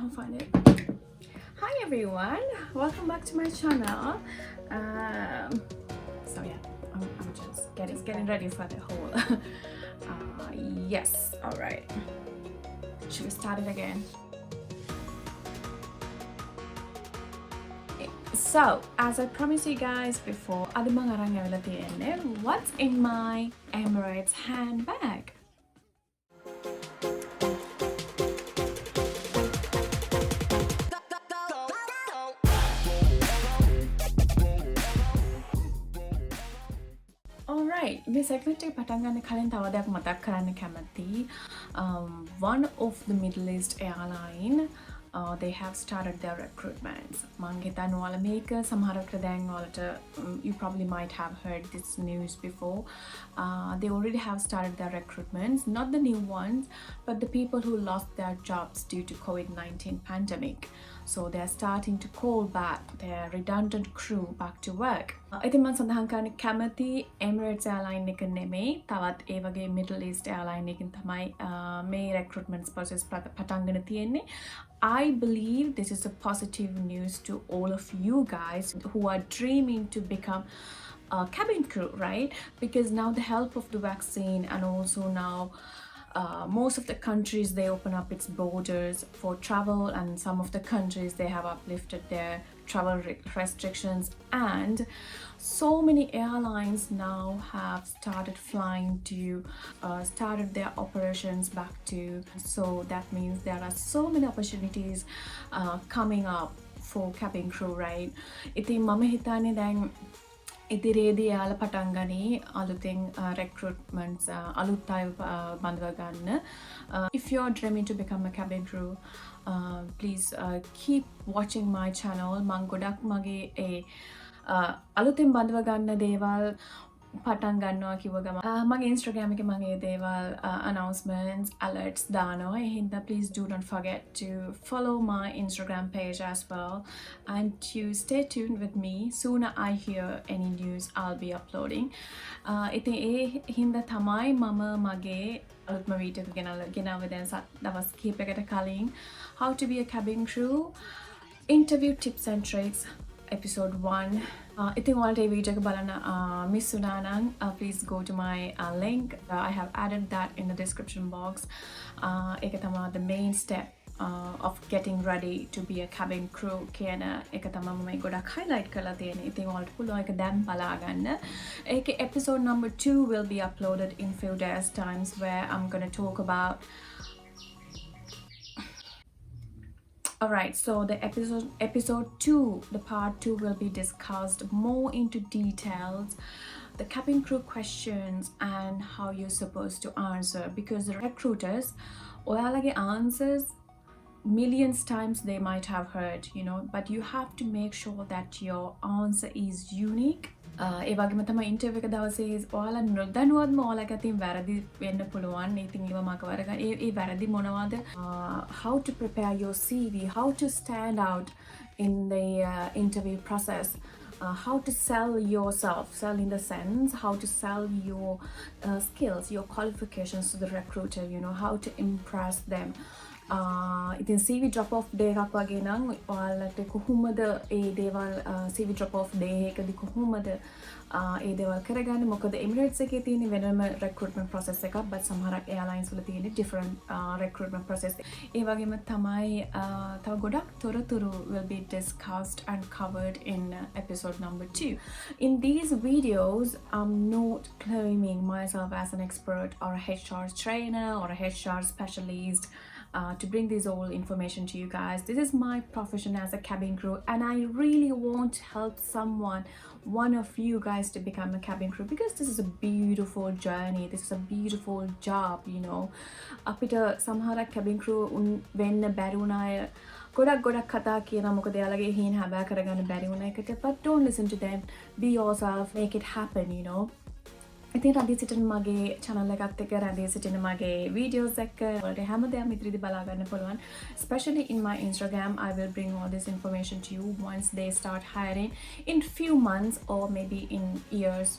can't find it. Hi everyone, welcome back to my channel. So yeah, I'm just getting ready for the whole. Yes, all right. Should we start it again? So, as I promised you guys before, what's in my Emirates handbag? Alright, මේ segment එක පටන් ගන්න කලින් තව දෙයක් මතක් කරන්න කැමතියි. One of the Middle East airline they have started their recruitments. මං හිතන්නේ ඔයාලා මේක සමහරකට දැන් ඔයාලට you probably might have heard this news before. They already have started their recruitments, not the new ones, but the people who lost their jobs due to COVID-19 pandemic. So they're starting to call back their redundant crew back to work. ඉතින් මම සඳහන් කරන්න කැමති Emirates airline එක නෙමෙයි, තවත් ඒ වගේ Middle East airline එකකින් තමයි මේ recruitment process පටන්ගෙන තියෙන්නේ. I believe this is a positive news to all of you guys who are dreaming to become cabin crew, right? Because now the help of the vaccine and also now most of the countries they open up its borders for travel, and some of the countries they have uplifted their travel restrictions, and so many airlines now have started flying to started their operations back to, so that means there are so many opportunities coming up for cabin crew, right? ඉතින් මම හිතන්නේ දැන් ඉදිරියේදී යාළ පටන් ගනී අලුතෙන් recruitments අලුත් අය බඳව ගන්න. If you're dreaming to become a cabin crew, please keep watching my channel. මං ගොඩක් මගේ ඒ අලුතෙන් බඳව ගන්න දේවල් පටන් ගන්නවා කිව්ව ගම මගේ Instagram එකේ මම ඒ දේවල් announcements alerts දානවා. ඒ හින්දා please do not forget to follow my Instagram page as well and to stay tuned with me. Sooner I hear any news I'll be uploading. ඉතින් ඒ හින්දා තමයි මම මගේ අලුත්ම වීඩියෝ එක ගෙනාවේ දැන් දවස් කිහිපයකට කලින් how to be a cabin crew interview tips and tricks episode 1. ඉතින් ඔයාලට මේ වීඩියෝ එක බලන්න මිස් වුණා නම් please go to my link. I have added that in the description box. ඒක තමයි the main step of getting ready to be a cabin crew කියන එක තමයි මම ගොඩක් highlight කරලා තියෙන්නේ. ඉතින් ඔයාලට පුළුවන් ඒක දැන් බලා ගන්න. ඒකේ episode number 2 will be uploaded in few days times where I'm going to talk about. Alright, so the episode 2, the part 2 will be discussed more into details, the cabin crew questions and how you're supposed to answer, because the recruiters oyalage answers millions times they might have heard, you know, but you have to make sure that your answer is unique. ඒ වගේම තමයි interview එක දවසේ ඔයාලා නොදැනුවත්ම ඔයාලට අතින් වැරදි වෙන්න පුළුවන්. ඉතින් ඒව මක වරගන්න ඒ වැරදි මොනවද? How to prepare your CV, how to stand out in the interview process. How to sell yourself, sell in the sense how to sell your skills, your qualifications to the recruiter, you know, how to impress them. ඉතින් CV drop off day එකක් වගේ නම් ඔයාලට කොහොමද ඒ දේවල් CV drop off day එකදී කොහොමද ඒ දේවල් කරගන්නේ? මොකද Emirates එකේ තියෙන වෙනම recruitment process එකක්, but සමහරක් airlines වල තියෙන different recruitment process. ඒ වගේම තමයි තව ගොඩක් තොරතුරු will be discussed and covered in episode number 2. In these videos, I'm not claiming myself as an expert or a HR trainer or a HR specialist to bring this all information to you guys. This is my profession as a cabin crew, and I really want to help one of you guys to become a cabin crew, because this is a beautiful journey, this is a beautiful job, you know. අපිට සමහරක් cabin crew වෙන්න බැරි වුණ අය ගොඩක් කතා කියනවා මොකද එයාලගේ හීන හැබෑ කරගන්න බැරි වුණ එකට. But don't listen to them, be yourself, make it happen, you know. ඉතින් රැඳී සිටින මගේ channel එකත් එක්ක රැඳී සිටින මගේ videos එක්ක ඔයාලට හැමදේම ඉදිරියේදී බලා ගන්න පුළුවන්. Especially in my Instagram, I will bring all this information to you once they start hiring in few months, or maybe in years,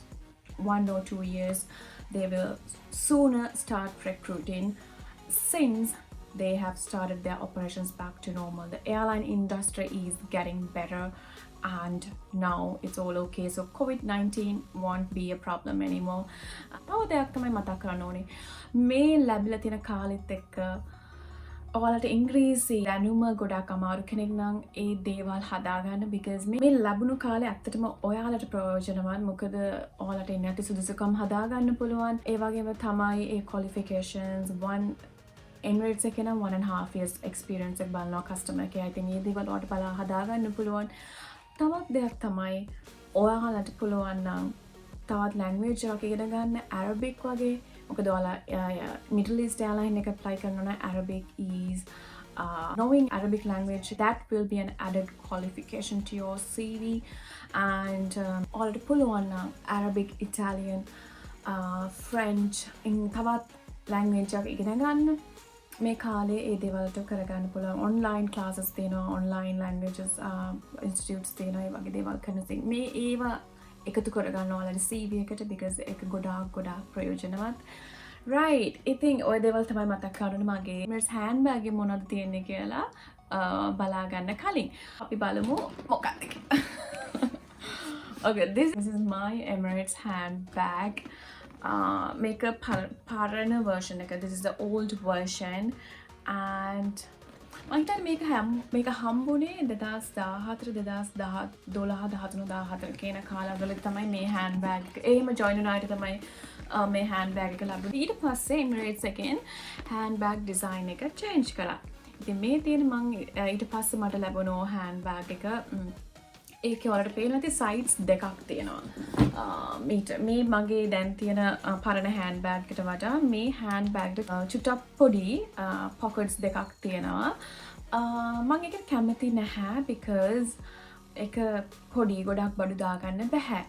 1 or 2 years. They will sooner start recruiting, since they have started their operations back to normal. The airline industry is getting better and now it's all okay. So COVID-19 won't be a problem anymore. තව දෙයක් තමයි මතක් කරන්න ඕනේ. මේ ලැබිලා තියෙන කාලෙත් එක්ක ඔයාලට ඉංග්‍රීසි දැනුම ගොඩක් අමාරු කෙනෙක් නම් ඒ දේවල් හදාගන්න because මේ ලැබුණු කාලේ ඇත්තටම ඔයාලට ප්‍රයෝජනවත්. මොකද ඔයාලට ඉන්නේ නැති සුදුසුකම් හදාගන්න පුළුවන්. ඒ වගේම තමයි ඒ qualifications Emirates එකේ නම් 1.5 years experience එක බලනවා customer එකේ. I think මේ දේවල් ඔයාලට බලා හදාගන්න පුළුවන්. තවත් දෙයක් තමයි ඔයාලට පුළුවන් නම් තවත් language එකක් ඉගෙන ගන්න Arabic වගේ. මොකද ඔයාලා Middle East airline එක apply කරනවා නම් Arabic is knowing Arabic language, that will be an added qualification to your CV. And ඔයාලට පුළුවන් නම් Arabic, Italian, French තවත් language එකක් ඉගෙන ගන්න. මේ කාලේ ඒ දේවල්ට කරගන්න පුළුවන්. online classes තියෙනවා, online languages institutes තියෙනවා. ඒ වගේ දේවල් කරන මේ ඒවා එකතු කරගන්න ඔයාලගේ CV එකට because ඒක ගොඩාක් ප්‍රයෝජනවත්. right, ඉතින් ඔය දේවල් තමයි මතක් කරන්න මගේ Emirates handbag එකේ මොනවද තියෙන්නේ කියලා බලා ගන්න කලින් අපි බලමු මොකක්ද කියලා. okay, this is my Emirates handbag. Make a පරණ version එක. This is the old version and මම හිතන්නේ මේක හම්බුනේ 2014 2013 කියන කාලවල තමයි මේ handbag එක. එහෙම join වුණ අයට තමයි මේ handbag එක ලැබුණේ. ඊට පස්සේ Emirates එකෙන් handbag design එක change කළා. ඉතින් මේ තියෙන මම ඊට පස්සේ මට ලැබුණෝ handbag එක ඒකේ වලට පේන ඇති sides දෙකක් තියෙනවා. මේ මගේ දැන් තියෙන පරණ handbag එකට වඩා මේ handbag එක චුට්ටක් පොඩි pockets දෙකක් තියෙනවා. මම ඒක කැමති නැහැ because ඒක පොඩි ගොඩක් බඩු දාගන්න බෑ.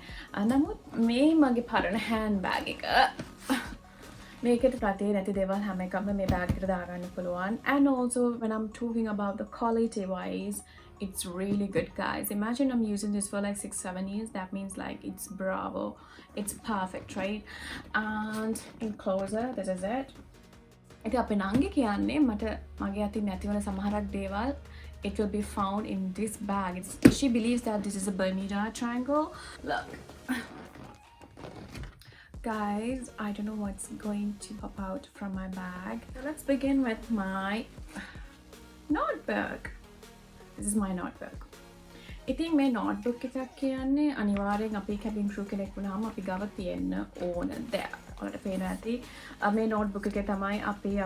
නමුත් මේ මගේ පරණ handbag එක මේකට ප්‍රතේ නැති දේවල් හැම එකක්ම මේ bag එකට දාගන්න පුළුවන්. And also when I'm talking about the quality wise, it's really good, guys. Imagine I'm using this for like 6-7 years. That means like it's bravo, it's perfect, right? And in closer, this is it. ඉතින් අපේ නංගි කියන්නේ මට මගේ අතින් නැතිවන සමහරක් දේවල් it will be found in this bag. She believes that this is a Bermuda Triangle. Look, guys, I don't know what's going to pop out from my bag. So let's begin with my notebook. This is my notebook. ඉතින් මේ notebook එකක් කියන්නේ අනිවාර්යෙන් අපේ cabin crew කෙනෙක් වුණාම අපි ගාව තියෙන්න ඕන දෙයක්. ඔයාලට පේනවා ඇති මේ notebook එකේ තමයි අපේ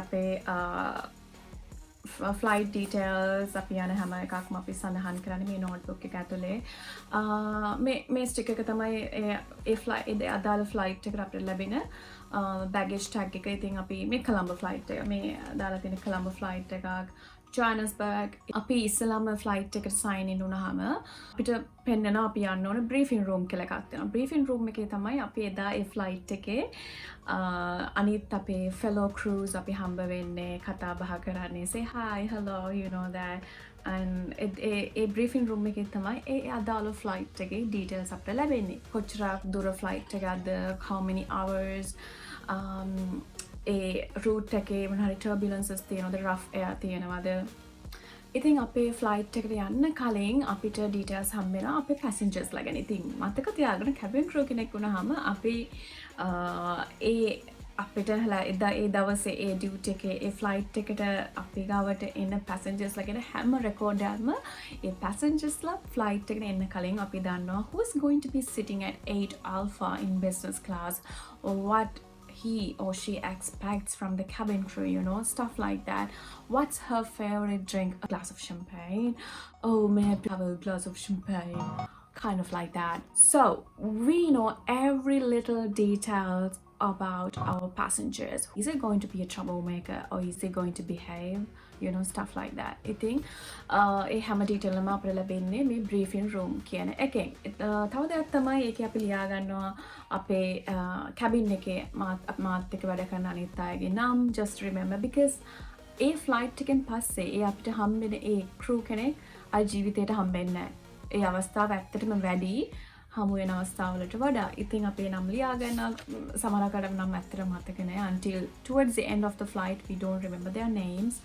flight details අපි යන හැම එකක්ම අපි සඳහන් කරන්නේ මේ notebook එක ඇතුලේ. මේ stick එක තමයි ඒ flight අදාළ flight එකට අපිට ලැබෙන baggage tag එක. ඉතින් අපි මේ Colombo flight එක මේ දාලා තියෙන Colombo flight එකක් Johannesburg අපි ඉස්සලම flight එකට sign in වුණාම අපිට පෙන්නනවා අපි යන්න ඕන briefing room කියලා එකක් තියෙනවා. briefing room එකේ තමයි අපි එදා ඒ flight එකේ අනිත් අපේ fellow crews අපි හම්බ වෙන්නේ කතා බහ කරන්නේ say hi hello you know that and A briefing room එකේ තමයි ඒ අදාළ flight එකේ details අපිට ලැබෙන්නේ. කොච්චරක් දුර flight එකක්ද, how many hours, A route එකේ මොනවාරි turbulences තියෙනවද, rough air තියෙනවද. ඉතින් අපේ flight එකට යන්න කලින් අපිට details හම්බ වෙනවා අපේ passengers ලා ගැන. ඉතින් මතක තියාගන්න cabin crew කෙනෙක් වුණාම අපි ඒ අපිට එදා ඒ දවසේ ඒ duty එකේ ඒ flight එකට අපි ගාවට එන passengers ලා ගැන හැම record එකක්ම ඒ passengers ලා flight එකට එන්න කලින් අපි දන්නවා who is going to be sitting at 8 alpha in business class or what he or she expects from the cabin crew, you know, stuff like that. What's her favorite drink? A glass of champagne. Oh, may I have a glass of champagne? Kind of like that. So we know every little details about our passengers. Is it going to be a troublemaker or is it going to behave? You know, stuff like that. I think ඒ හැම detail එකම අපිට ලැබෙන්නේ මේ briefing room කියන එකෙන්. තව දෙයක් තමයි ඒකේ අපි ලියා ගන්නවා අපේ cabin එකේ මාත් එක්ක වැඩ කරන අනිත් අයගේ නම්. Just remember because A flight එකෙන් පස්සේ ඒ අපිට හම්බෙන ඒ crew කෙනෙක් අයි ජීවිතේට හම්බෙන්නේ නැහැ. ඒ අවස්ථාව ඇත්තටම වැඩි හමු වෙන අවස්ථාවලට වඩා. ඉතින් අපේ නම් ලියාගෙන සමහරකට නම් ඇත්තට මතක නැහැ. Until towards the end of the flight we don't remember their names.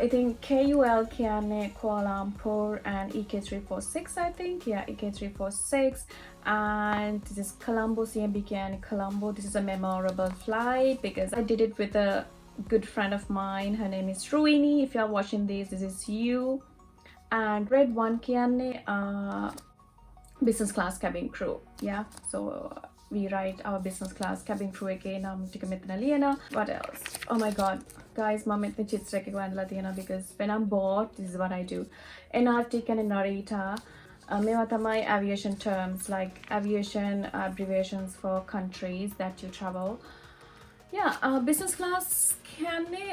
I think KUL කියන්නේ Kuala Lumpur and EK346 I think. Yeah, EK346. And this is Colombo, CMB කියන්නේ Colombo. This is a memorable flight because I did it with a good friend of mine. Her name is Ruini. If you are watching this is you. And red one කියන්නේ business class cabin crew. Yeah, so we ride our business class cabin crew again. What else? Oh my god, guys, mom made me because when I'm bored, this is what I do. NRT and Narita. My aviation terms, like aviation abbreviations for countries that you travel. Yeah, business class කියන්නේ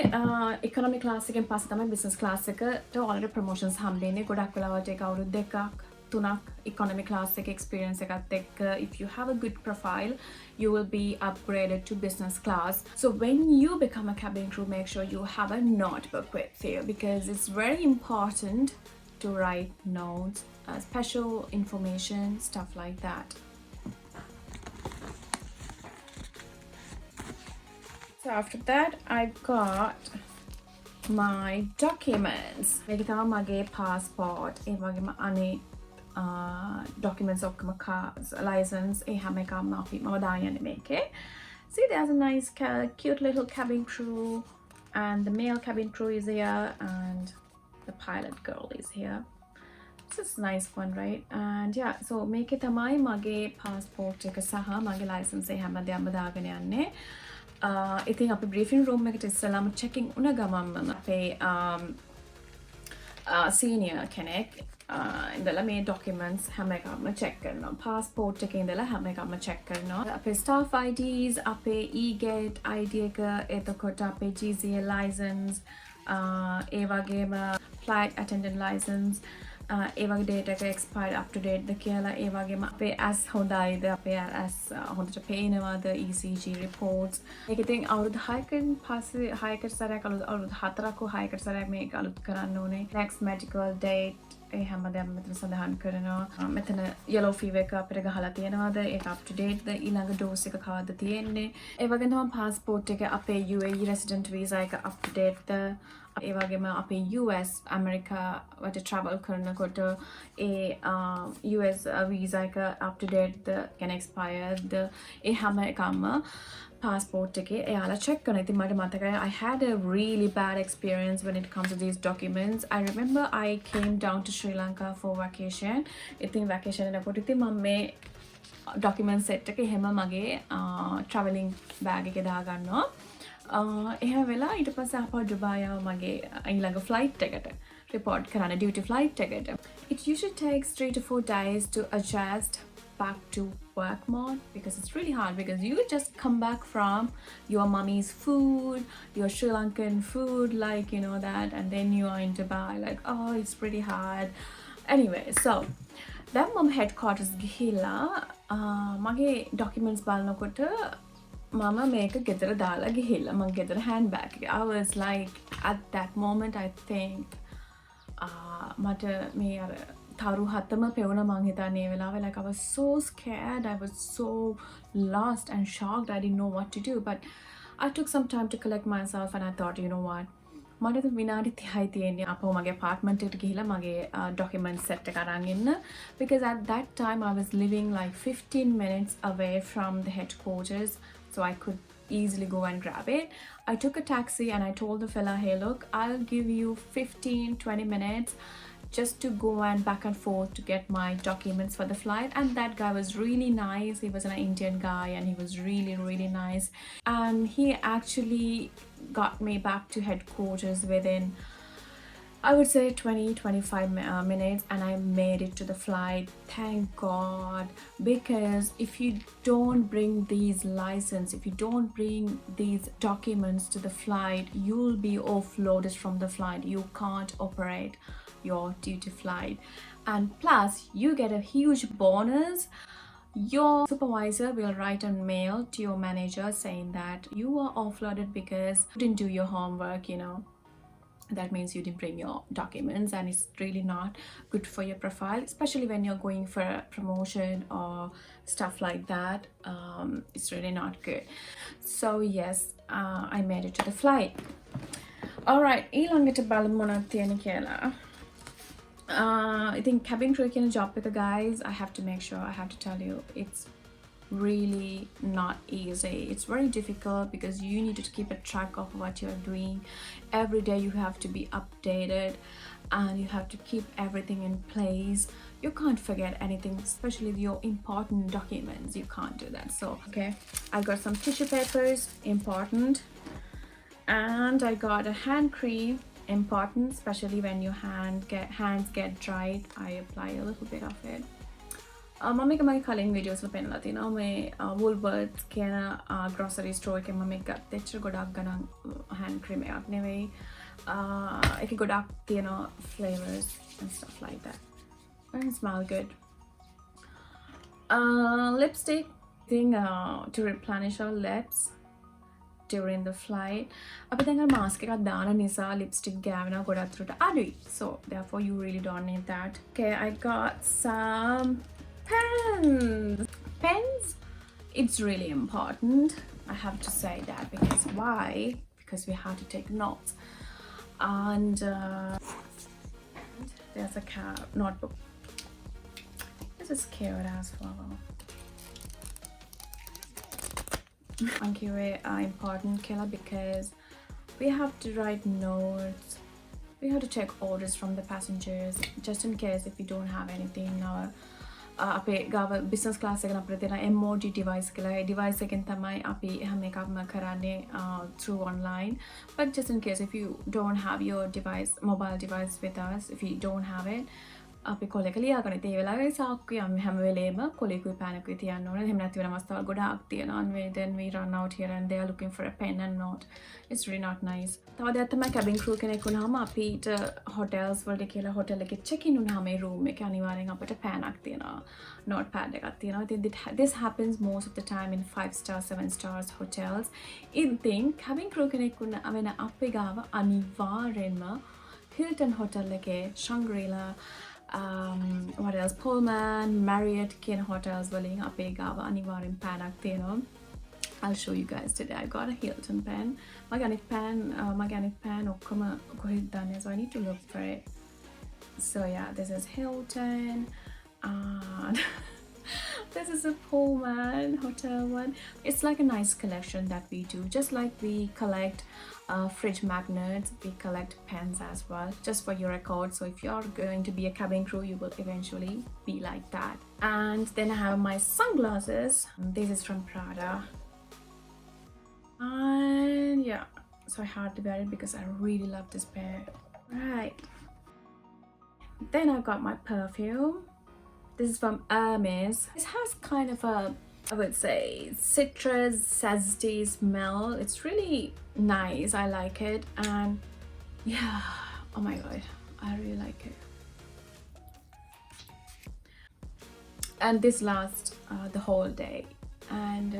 economy class එකෙන් පස්සේ තමයි business class එකට already promotions හම්බෙන්නේ. ගොඩක් වෙලාවට ඒක අවුරුදු දෙකක් තුනක් economy class එක experience එකත් එක්ක if you have a good profile you will be upgraded to business class. So when you become a cabin crew, make sure you have a notebook with you because it's very important to write notes, special information, stuff like that. So after that, I got my documents. මේක තමයි මගේ passport. ඒ වගේම අනේ documents ඔක්කොම cars, license, ඒ හැම එකම අපි මම දාන්නේ මේකේ. See, there's a nice cute little cabin crew and the male cabin crew is here and the pilot girl is here. This is a nice one, right? And yeah, so මේකේ තමයි මගේ passport එක සහ මගේ license ඒ හැමදේම දාගෙන යන්නේ. ඉතින් අපි briefing room එකට ඉස්සෙල්ලාම checking උන ගමන්ම අපේ senior කෙනෙක් ඉඳලා මේ documents හැම එකක්ම check කරනවා. passport එකේ ඉඳලා හැම එකක්ම check කරනවා. අපේ staff IDs, අපේ e-gate ID එක, එතකොට අපේ GCA license, ඒ වගේම flight attendant license, ඒ වගේ date එක expired up to date ද කියලා, ඒ වගේම අපේ as හොඳයිද, අපේ as හොඳට පේනවාද, ECG reports. ඒක ඉතින් අවුරුදු 6කින් පස්සේ 6කට සැරයක් අවුරුදු 4ක් හෝ 6කට සැරයක් මේක අලුත් කරන්න ඕනේ. next medical date ඒ හැමදේම මෙතන සඳහන් කරනවා. මෙතන yellow fever එක අපිට ගහලා තියෙනවද, ඒක up to date ද, ඊළඟ dose එක කවද්ද තියෙන්නේ. ඒ වගේම තමයි passport එක අපේ UAE resident visa එක up to date ද, ඒ වගේම අපේ US ඇමරිකා වට travel කරනකොට ඒ US visa එක up to date the, can expired ද, ඒ හැම එකම passport එකේ එයාලා check කරනවා. ඉතින් මට මතකයි I had a really bad experience when it comes to these documents. I remember I came down to Sri Lanka for vacation. ඉතින් vacation එනකොට ඉතින් මම මේ document set එක එහෙම මගේ traveling bag එකේ දාගන්නවා. එහෙම වෙලා ඊට පස්සේ ආපහු ඩුබායි ආව මගේ ඊළඟ flight එකට report කරන්න duty flight එකට. It usually takes 3 to 4 days to adjust back to work mode because it's really hard because you just come back from your mummy's food, your Sri Lankan food, like you know that, and then you are in Dubai like oh it's pretty hard. Anyway, so then mum headquarters ගිහිලා මගේ documents බලනකොට Mama make a ගෙදර දාලා ගිහිල්ලා මං ගෙදර handbag එක. I was like at that moment I think මට මේ අර තරු හතම පෙවුණ මං හිතන්නේ ඒ වෙලාවේ like I was so scared, I was so lost and shocked, I didn't know what to do, but I took some time to collect myself and I thought you know what, මට විනාඩි 30යි තියෙන්නේ අපෝ මගේ apartment එකට ගිහිල්ලා මගේ documents set එක අරන් එන්න because at that time I was living like 15 minutes away from the headquarters. So I could easily go and grab it. I took a taxi and I told the fella, hey look, I'll give you 15-20 minutes just to go and back and forth to get my documents for the flight. And that guy was really nice. He was an Indian guy and he was really nice. And he actually got me back to headquarters within I would say 20-25 minutes and I made it to the flight. Thank God, because if you don't bring these license, if you don't bring these documents to the flight, you'll be offloaded from the flight. You can't operate your duty flight. And plus you get a huge bonus. Your supervisor will write a mail to your manager saying that you are offloaded because you didn't do your homework, you know. that means you didn't bring your documents, and it's really not good for your profile, especially when you're going for a promotion or stuff like that. It's really not good. So yes, I made it to the flight. Alright, ඊළඟට බලමු මොනවද තියෙන්නේ කියලා. I think cabin crew කියන job එක, guys, I have to make sure, I have to tell you, it's really not easy. It's very difficult because you need to keep a track of what you're doing. Every day you have to be updated and you have to keep everything in place. You can't forget anything, especially your important documents. You can't do that. So okay, I got some tissue papers, important, and I got a hand cream, important, especially when your hands get dried. I apply a little bit of it. මම එක මගේ කලින් videos වල පෙන්නලා තිනවා මේ Woolworths කියන grocery store එකෙන් මම එක ගත්ත. එච්චර ගොඩක් ගණන් hand cream එකක් නෙවෙයි. ඒකේ ගොඩක් තියෙනවා flavors and stuff like that. And it smells good. Lipstick thing to replenish our lips during the flight. අපි දැන් අර mask එකක් දාන නිසා lipstick ගෑවෙනවා ගොඩක් දුරට අඩුයි. So therefore you really don't need that. Okay, I got some pens. It's really important, I have to say that, because why? Because we have to take notes, and there's a notebook. This is cute as well. Thank you, important killer, because we have to write notes, we have to take orders from the passengers just in case if we don't have anything in our අපේ ගාව business class එකන අපිට තියෙන MOD device කියලා. ඒ device එකෙන් තමයි අපි හැම එකක්ම කරන්නේ through online. But just in case if you don't have your device, mobile device with us, if you don't have it, අපි කොල එක ලියාගන්න. ඒ වෙලාවේ සාක්කුවේ හැම වෙලේම කොලේකුයි පෑනකුයි තියන්න ඕනේ. එහෙම නැති වෙන අවස්ථාවල් ගොඩාක් තියෙනවා. And then we run out here and they are looking for a pen and note. It's really not nice. තව දෙයක් තමයි cabin crew කෙනෙක් වුණාම අපිට hotels වලට කියලා hotel එකේ check in වුණාම මේ room එකේ අනිවාර්යෙන් අපිට පෑනක් තියෙනවා. Notepad එකක් තියෙනවා. Itin this happens most of the time in 5-star 7-star hotels. ඉතින් cabin crew කෙනෙක් වුණ වෙන අපේ ගාව අනිවාර්යෙන්ම Hilton hotel එකේ Shangri-La, what else, Pullman, Marriott කියන hotels වලින් අපේ ගාව අනිවාර්යෙන් පෑනක් තියෙනවා. I'll show you guys today. I got a Hilton pen. Mechanic pen ඔක්කොම කොහෙද දාන්නේ, so I need to look for it. So yeah, this is Hilton, and this is a Pullman hotel one. It's like a nice collection that we do. Just like we collect fridge magnets, we collect pens as well, just for your record. So if you're going to be a cabin crew, you will eventually be like that. And then I have my sunglasses. This is from Prada. And yeah, so I had to wear it because I really love this pair. Right. Then I got my perfume. This is from Hermes. This has kind of a, I would say, citrus, zesty smell. It's really nice. I like it. And yeah, oh my god, I really like it. And this lasts the whole day. And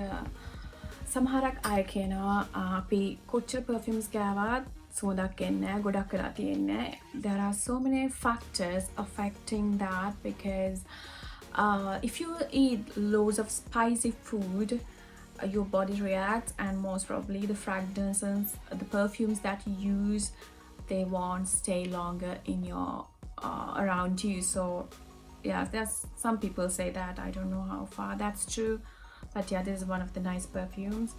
සමහරක් අය කියනවා අපි කොච්චර perfumes ගාවත් සුවඳක් එන්නේ ගොඩක් වෙලා තියෙන්නේ. There are so many factors affecting that, because if you eat loads of spicy food, your body reacts, and most probably the fragrances, the perfumes that you use, they won't stay longer in your around you. So yeah, there's some people say that. I don't know how far that's true, but yeah, this is one of the nice perfumes.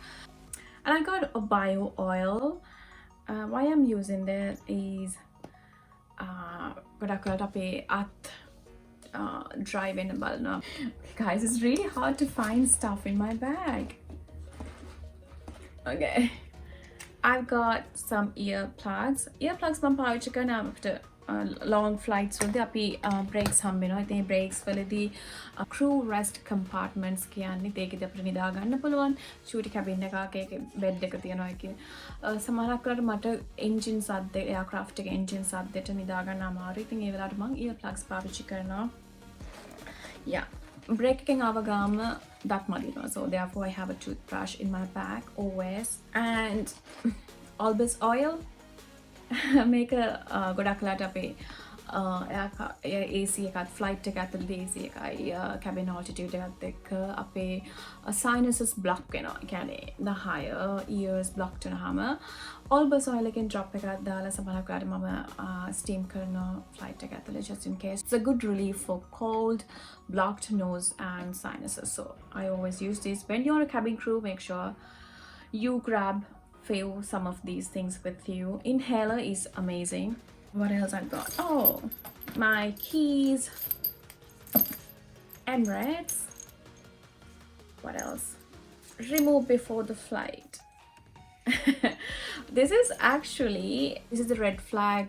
And I got a bio oil. Why I'm using this is ගොඩක් වෙලාවට අපේ අත් dry වෙන බලනවා. Guys, it's really hard to find stuff in my bag. Okay, I've got some earplugs. Earplugs මම පාවිච්චි කරන අපිට long flights වලදී අපි breaks හම්බ වෙනවා. ඉතින් මේ breaks වලදී crew rest compartments කියන්නේ ඒකෙදි අපිට නිදා ගන්න පුළුවන්. chute cabin එකක ඒකේ bed එක තියෙනවා. ඒකේ සමහරක් වෙලාවට මට engine සද්ද, aircraft එකේ engine සද්දෙට නිදා ගන්න අමාරුයි. ඉතින් ඒ වෙලාවට මම earplugs පාවිච්චි කරනවා. Yeah, break එකෙන් ආව ගාම දත් මදිනවා. So therefore I have a toothbrush in my bag always, and Albus oil, මේක ගොඩක් කලාට අපේ AC එකත් ෆ්ලයිට් එක ඇතුළේ AC එකයි cabin altitude එකත් එක්ක අපේ sinuses block වෙනවා. ඒ කියන්නේ the higher ears blocked වෙනහම Albus oil එකෙන් drop එකක් දාලා සමහරක් වෙලාවට මම steam කරනවා flight එක ඇතුළේ just in case. It's a good relief for cold, blocked nose and sinuses. So I always use this. When you're a cabin crew, make sure you grab some of these things with you. Inhaler is amazing. What else I got? Oh, my keys. Emirates. What else? Remove before the flight. This is the red flag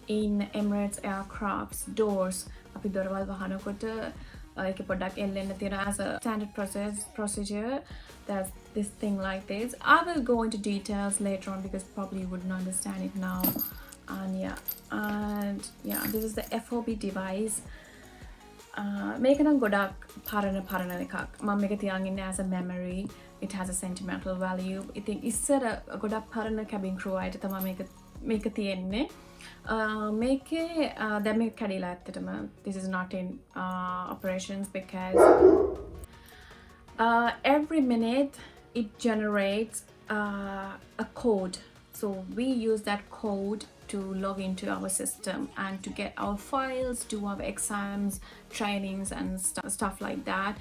in Emirates aircraft's doors. අපි දොරවල් වහනකොට ඒක පොඩ්ඩක් එල්ලෙන්න තියෙනවා as a standard procedure. There's this thing like this. I will go into details later on because probably you wouldn't understand it now. And this is the FOB device. මේක නම් ගොඩක් පරණ එකක්. මම මේක තියන් ඉන්නේ as a memory. It has a sentimental value. ඉතින් ඉස්සර ගොඩක් පරණ cabin crew අයට තමයි මේක තියෙන්නේ. මේකේ දැන් මේක කැඩිලා ඇත්තටම. This is not in operations because every minute it generates a code. So we use that code to log into our system and to get our files, do our exams, trainings and stuff like that.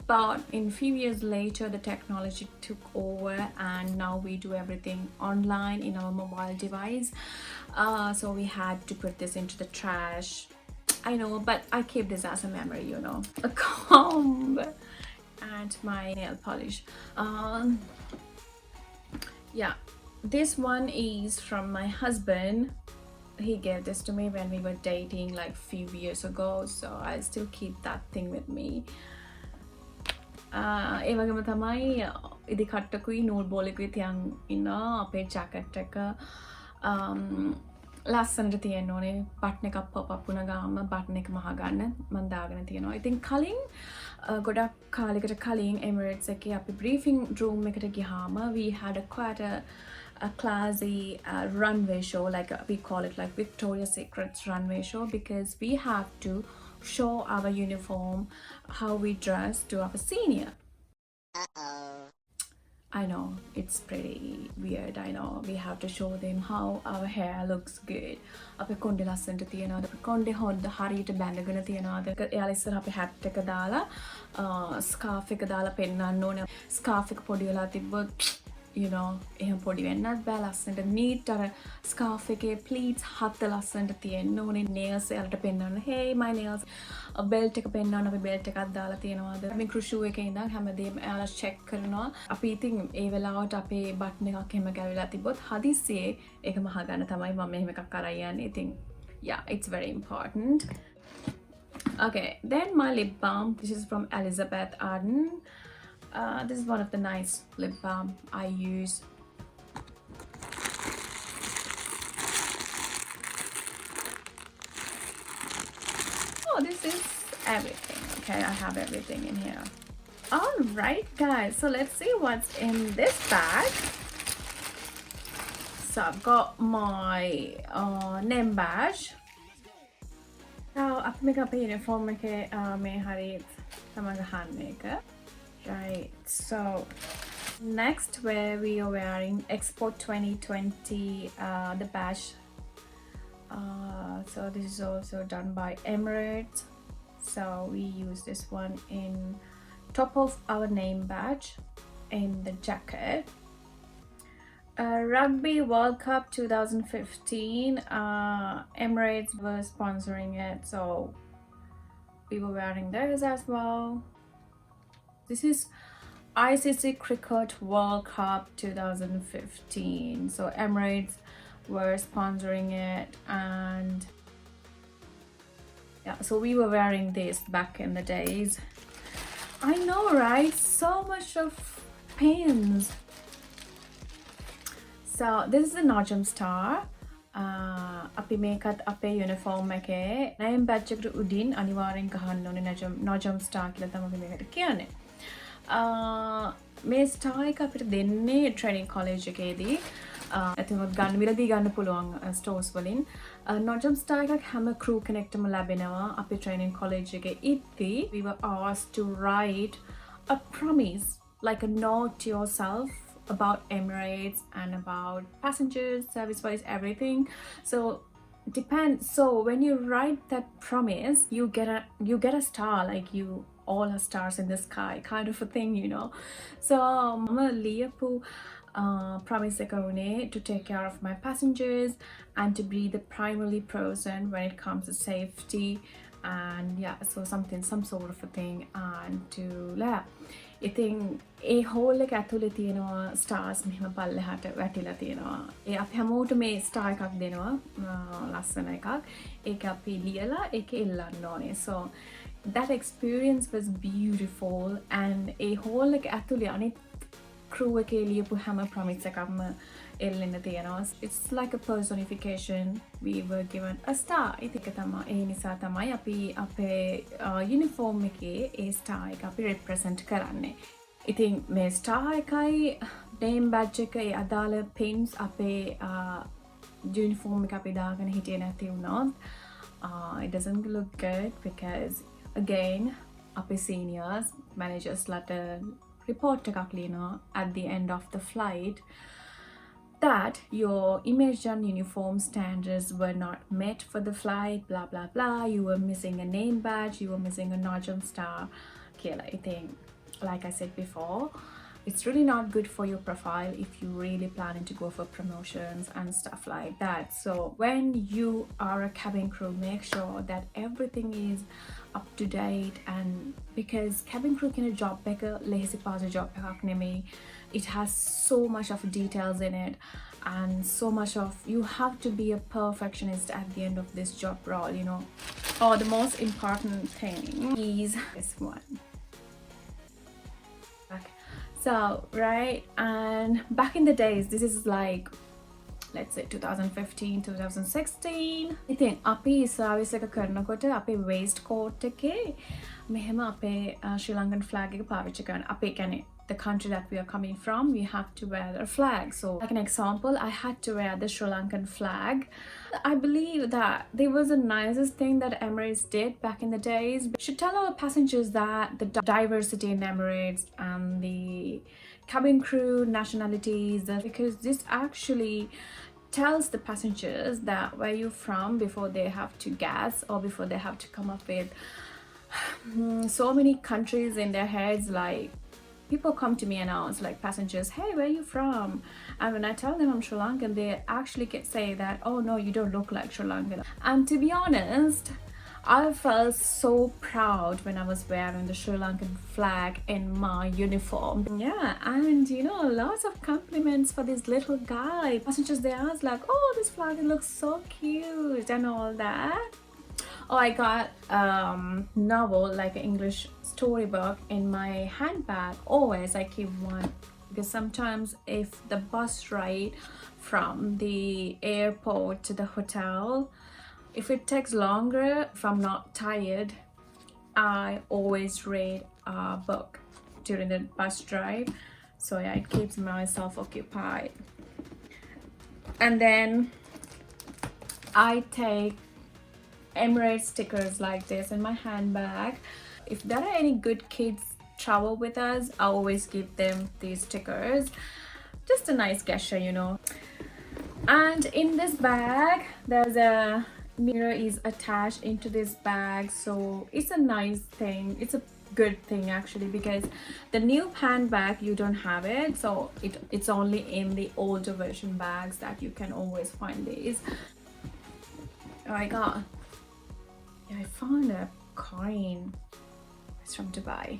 But in few years later, the technology took over and now we do everything online in our mobile device. So we had to put this into the trash. I know, but I keep this as a memory, you know. A comb and my nail polish. This one is from my husband. He gave this to me when we were dating like few years ago, so I still keep that thing with me. ඒ වගේම තමයි ඉදි කට්ටකුයි නූල් බෝලකුයි තියන් ඉන්නවා අපේ jacket එක ලස්සනට තියෙන්න ඕනේ බටන් එකක් පොප් අප් වුණ ගාම බටන් එක මහගන්න මම දාගෙන තියෙනවා. ඉතින් කලින් ගොඩක් කාලයකට කලින් Emirates එකේ අපි briefing room එකට ගියාම we had quite a classy runway show, like we call it like Victoria's Secret's runway show, because we have to show our uniform, how we dress to our senior. I know, it's pretty weird, I know. We have to show them how our hair looks good. අපේ කොණ්ඩේ ලස්සනට තියනවාද? අපේ කොණ්ඩේ හොද්ද හරියට බැඳගෙන තියනවාද? එයාලා ඉස්සර අපේ hat එක දාලා scarf එක දාලා පෙන්නන්න ඕනේ. scarf එක පොඩි වෙලා තිබ්බොත් you know, එහෙම පොඩි වෙන්නත් බෑ ලස්සනට neat අර scarf එකේ pleats හත ලස්සනට තියෙන්න ඕනේ. nails එයාලට පෙන්නන්න hey my nails belt එක පෙන්නන්න අපි belt එකක් දාලා තියනවාද මේ cruise shoe එකේ ඉඳන් හැමදේම එයාලා check කරනවා. අපි ඉතින් ඒ වෙලාවට අපේ button එකක් එහෙම ගැවිලා තිබ්බොත් හදිස්සියේ ඒක මහගන්න තමයි මම මෙහෙම එකක් අරන් යන්නේ. ඉතින් it's very important. Okay, then my lip balm. This is from Elizabeth Arden. This is one of the nice lip balm I use. Oh, this is everything. Okay, I have everything in here. All right, guys. So let's see what's in this bag. So I've got my name badge. Now, I've made up a uniform. May harit tamaga hand maker. Right, so next we are wearing Export 2020 the badge. So this is also done by Emirates. So we use this one in top of our name badge in the jacket. Rugby World Cup 2015. Emirates were sponsoring it, so we were wearing those as well. This is ICC Cricket World Cup 2015. So Emirates were sponsoring it, and so we were wearing this back in the days. I know, right? So much of pins. So this is the Najam star. අපි මේකත් අපේ uniform එකේ නයිම් batch එකට උඩින් අනිවාර්යෙන් ගහන්න ඕනේ Najam star කියලා තමයි මේකට කියන්නේ. මේ ස්ටාර් එක අපිට දෙන්නේ ට්‍රේනින් කොලෙජ් එකේදී ඇතිනොත් ගන්න මිලදී ගන්න පුළුවන් ස්ටෝර්ස් වලින් නොජම් ස්ටාර් එකක් හැම crew කෙනෙක්ටම ලැබෙනවා අපි training college එකේ ඉද්දී we were asked to write a promise like a note to yourself about Emirates and about passengers, service wise, everything. So depends. So when you write that promise, you get a star, like you all are stars in the sky kind of a thing, you know. So mama liyapu promise ekawune to take care of my passengers and to be the primary person when it comes to safety and yeah, so some sort of a thing and to ඉතින් ඒ hall එක ඇතුලේ තියෙනවා stars මෙහෙම පල්ලෙහාට වැටිලා තියෙනවා. ඒ අපි හැමෝටම මේ ස්ටාර් එකක් දෙනවා ලස්සන එකක්. ඒක අපි ලියලා ඒක එල්ලන්න ඕනේ. So that experience was beautiful and ඒ හෝල් එක ඇතුලේ අනිත් crew එකේ ලියපු හැම promise එකක්ම එල්ලෙන්න තියෙනවා. It's like a personification. We were given a star. ඉතින් ඒක තමයි ඒ නිසා තමයි අපි අපේ uniform එකේ ඒ star එක අපි represent කරන්නේ. ඉතින් මේ star එකයි name badge එක ඒ අදාළ pins අපේ uniform එක අපි දාගෙන හිටියේ නැති වුණොත් it doesn't look good because again අපේ seniors managers ලට report එකක් ලියනවා at the end of the flight that your image and uniform standards were not met for the flight, blah blah blah. You were missing a name badge, you were missing a Najam star. Kayla, I think, like I said before, it's really not good for your profile if you really planning to go for promotions and stuff like that. So when you are a cabin crew, make sure that everything is up to date, and because cabin crew can a job beka lazy pass a job me, it has so much of details in it and so much of you have to be a perfectionist at the end of this job role, you know. Oh, the most important thing is this one. So right, and back in the days, this is like let's say 2015 2016 ඉතින් අපි service එක කරනකොට අපේ waistcoat එකේ මෙහෙම අපේ ශ්‍රී Lankan flag එක පාවිච්චි කරන්න. අපි කියන්නේ the country that we are coming from, we have to wear a flag. So like an example, I had to wear the Sri Lankan flag. I believe that there was the nicest thing that Emirates did back in the days. We should tell our passengers that the diversity in Emirates and the cabin crew nationalities, because this actually tells the passengers that where you're from before they have to guess or before they have to come up with so many countries in their heads. Like people come to me and ask like passengers, hey, where are you from? And when I tell them I'm Sri Lankan, they actually say that, oh no, you don't look like Sri Lankan. And to be honest, I felt so proud when I was wearing the Sri Lankan flag in my uniform. Yeah, and you know, lots of compliments for this little guy. Passengers, they asked like, oh, this flag, it looks so cute and all that. Oh, I got novel, like an English storybook in my handbag. Always I keep one, because sometimes if the bus ride from the airport to the hotel, if it takes longer, if I'm not tired, I always read a book during the bus drive. So yeah, it keeps myself occupied. And then I take Emirates stickers like this in my handbag. If there are any good kids travel with us, I always give them these stickers. Just a nice gesture, you know. And in this bag, there's a mirror is attached into this bag, so it's a nice thing. It's a good thing actually, because the new handbag you don't have it, so it's only in the older version bags that you can always find these. Oh my god, I found a coin. It's from Dubai.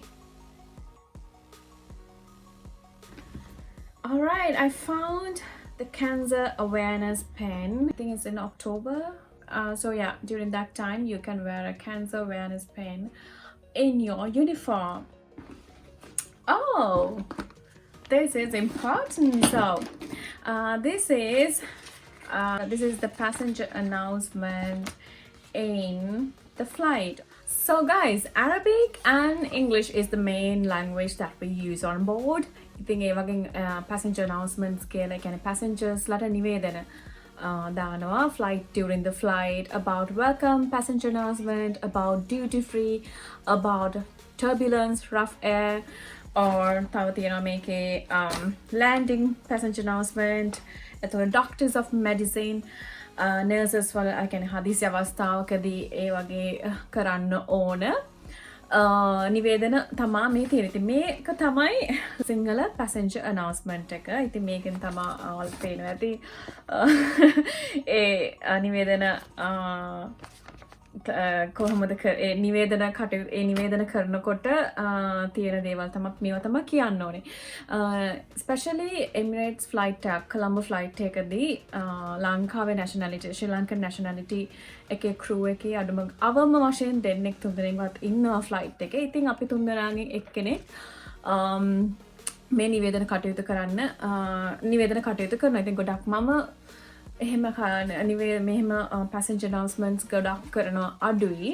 All right, I found the cancer awareness pen. I think it's in October. So yeah, during that time you can wear a cancer awareness pen in your uniform. Oh, this is important. So this is the passenger announcement in the flight. So guys, Arabic and English is the main language that we use on board. ඉතින් ඒ වගේ passenger announcements කියලා කියන්නේ passengers ලට නිවේදන දානවා flight during the flight about welcome passenger announcement about duty free about turbulence rough air or තව තියෙනවා මේකේ landing passenger announcement එතකොට doctors of medicine nurses වල කියන්නේ හදිසි අවස්ථාවකදී ඒ වගේ කරන්න ඕන නිවේදන තමා මේ තියෙන. ඉතින් මේක තමයි සිංහල passenger announcement එක. ඉතින් මේකෙන් තමා ඔයාලට පේනවා ඇති ඒ නිවේදන කොහොමද නිවේදන කටයුතු ඒ නිවේදන කරනකොට තියෙන දේවල් තමයි මේවා තමයි කියන්න ඕනේ. especially Emirates flight එක Colombo flight එකදී ලංකාවේ nationality Sri Lankan nationality එකේ crew එකේ අවම වශයෙන් දෙන්නෙක් තුන්දෙනෙක්වත් ඉන්නවා flight එකේ. ඉතින් අපි තුන්දෙනාගෙන් එක්කෙනෙක් මේ නිවේදන කටයුතු කරනවා. ඉතින් ගොඩක් මම එහෙම මෙහෙම passenger announcements ගොඩක් කරනවා අඩුයි.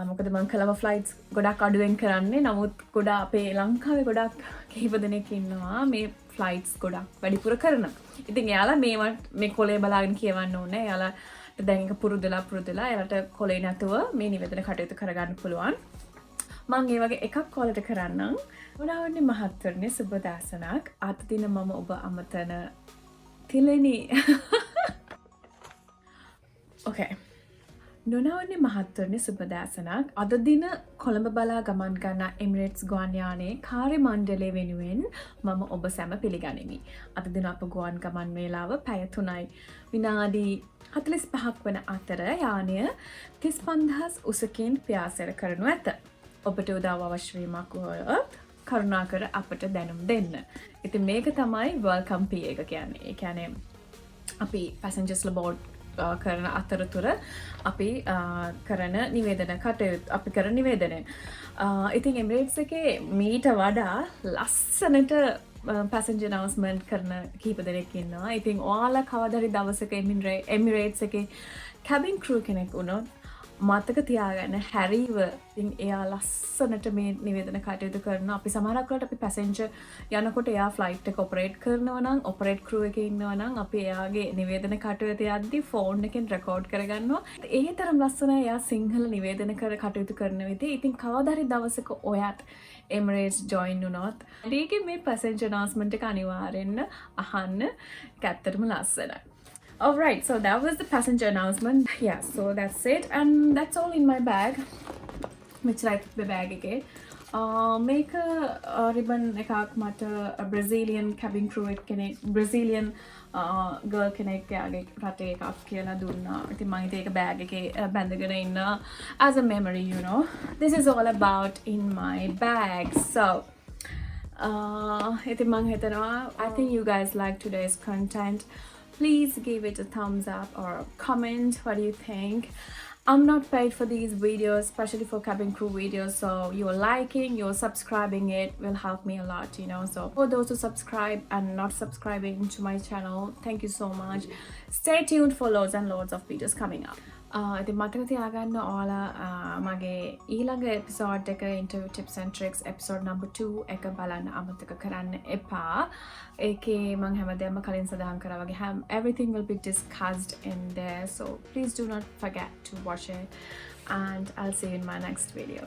මොකද මම කලම flights ගොඩක් අඩුවෙන් කරන්නේ. නමුත් ගොඩක් අපේ ලංකාවේ ගොඩක් කිහිප දෙනෙක් ඉන්නවා මේ flights ගොඩක් වැඩිපුර කරනවා. ඉතින් එයාලා මේ කොලේ බලාගෙන කියවන්න ඕනේ. එයාලා දැන් එක පුරුදුලා එයාලට කොලේ නැතුව මේ නිවේදන කටයුතු කරගන්න පුළුවන්. මම ඒ වගේ එකක් කොලට කරන්නම්. වඩාවන්නේ මහත්වරණි සුබ දාසනක්. අද දින මම ඔබ අමතන තිලෙනි Okay. නොනවන්නේ මහත්වරණි සුබදෑසනක්. අද දින කොළඹ බලා ගමන් ගන්නා Emirates ගුවන් යානයේ කාර්ය මණ්ඩලය වෙනුවෙන් මම ඔබ සැම පිළිගනිමි. අද දින අප ගුවන් ගමන් වේලාව පැය 3යි විනාඩි 45ක් වන අතර යානය 35000 උසකින් පියාසර කරනු ඇත. ඔබට උදව් අවශ්‍ය වීමක් වුවහොත් කරුණාකර අපට දැනුම් දෙන්න. ඉතින් මේක තමයි welcome P එක කියන්නේ. ඒ කියන්නේ අපි passengers ලා board කරන අතරතුර අපි කරන නිවේදන කටයුතු අපි කරන නිවේදනය. ඉතින් Emirates එකේ මීට වඩා ලස්සනට passenger announcement කරන කීප දෙනෙක් ඉන්නවා. ඉතින් ඔයාලා කවදා හරි දවසක Emirates එකේ cabin crew කෙනෙක් වුණොත් මතක තියාගන්න හැරිව ඉතින් එයා ලස්සනට මේ නිවේදන කටයුතු කරනවා. අපි සමහරක් වෙලාවට අපි passenger යනකොට එයා flight එක operate කරනවා නම් operate crew එකේ ඉන්නවා නම් අපි එයාගේ නිවේදන කටයුතු යද්දී phone එකෙන් record කරගන්නවා. ඒ තරම් ලස්සනයි එයා සිංහල නිවේදන කටයුතු කරන විදිහ. ඉතින් කවදා හරි දවසක ඔයත් Emirates join වුණොත් ඒකේ මේ passenger announcement එක අනිවාර්යෙන්ම අහන්න. ඒක ඇත්තටම ලස්සනයි. Alright, so that was the passenger announcement. Yeah, so that's it. And that's all in my bag. Which like the bag again. Make a ribbon ekak mata a Brazilian cabin crew කෙනෙක් Brazilian girl කෙනෙක් යාගේ රටේ එකක් කියලා දුන්නා. ඉතින් මම ඒක bag එකේ බැඳගෙන ඉන්න as a memory, you know. This is all about in my bag. So ඉතින් මම හිතනවා I think you guys like today's content. Please give it a thumbs up or comment. What do you think? I'm not paid for these videos, especially for cabin crew videos. So you're liking, you're subscribing it will help me a lot, you know. So for those who subscribe and not subscribing to my channel, thank you so much. Stay tuned for loads and loads of videos coming up. ඉතින් මතක තියාගන්න ඔයාලා මගේ ඊළඟ episode එක interview tips and tricks episode number 2 එක බලන්න අමතක කරන්න එපා. ඒකේ මම හැමදේම කලින් සඳහන් කරා වගේ everything will be discussed in there. So please do not forget to watch it and I'll see you in my next video.